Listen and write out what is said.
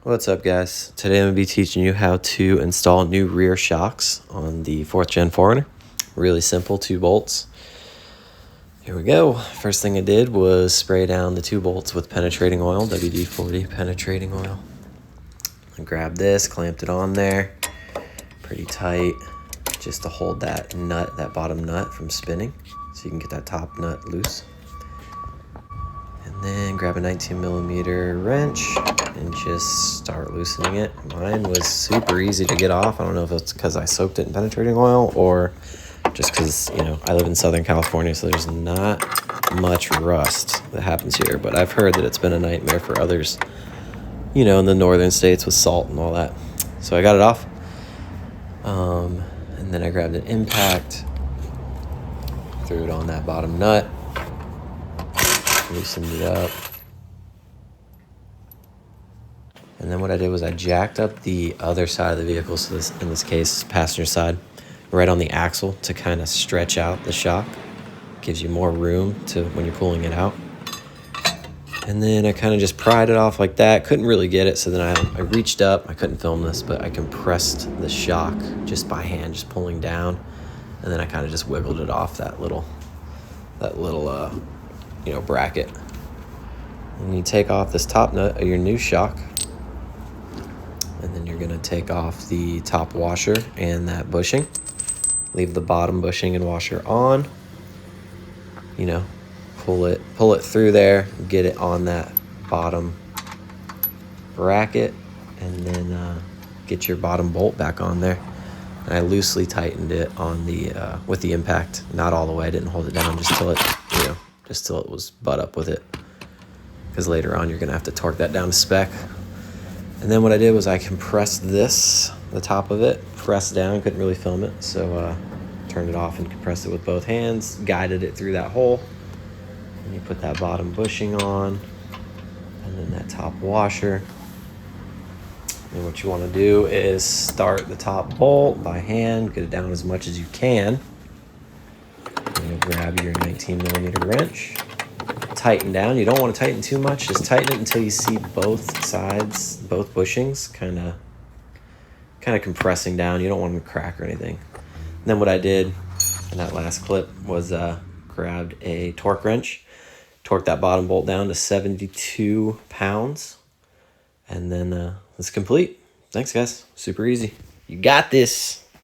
What's up, guys? Today I'm going to be teaching you how to install new rear shocks on the 4th Gen 4Runner. Really simple, 2 bolts. Here we go. First thing I did was spray down the 2 bolts with penetrating oil, WD-40 penetrating oil. I grabbed this, clamped it on there pretty tight just to hold that nut, that bottom nut from spinning so you can get that top nut loose. And then grab a 19mm wrench and just start loosening it. Mine was super easy to get off. I don't know if it's because I soaked it in penetrating oil or just because, you know, I live in Southern California, so there's not much rust that happens here. But I've heard that it's been a nightmare for others, you know, in the northern states with salt and all that. So I got it off. And then I grabbed an impact, threw it on that bottom nut, loosened it up. And then what I did was I jacked up the other side of the vehicle, so this, in this case, passenger side, right on the axle to kind of stretch out the shock. Gives you more room to when you're pulling it out. And then I kind of just pried it off like that. Couldn't really get it, so then I reached up. I couldn't film this, but I compressed the shock just by hand, just pulling down. And then I kind of just wiggled it off that little you know, bracket. And you take off this top nut of your new shock. And then you're gonna take off the top washer and that bushing. Leave the bottom bushing and washer on. You know, pull it through there, get it on that bottom bracket, and then get your bottom bolt back on there. And I loosely tightened it on the with the impact, not all the way. I didn't hold it down, just till it, you know, just till it was butt up with it. Because later on you're gonna have to torque that down to spec. And then what I did was I compressed this, the top of it, pressed down, couldn't really film it, so turned it off and compressed it with both hands, guided it through that hole. And you put that bottom bushing on, and then that top washer. And what you want to do is start the top bolt by hand, get it down as much as you can. And you'll grab your 19mm wrench. Tighten down. You don't want to tighten too much. Just tighten it until you see both sides, both bushings kind of compressing down. You don't want them to crack or anything. And then what I did in that last clip was grabbed a torque wrench, torqued that bottom bolt down to 72 pounds, and then it's complete. Thanks, guys. Super easy. You got this.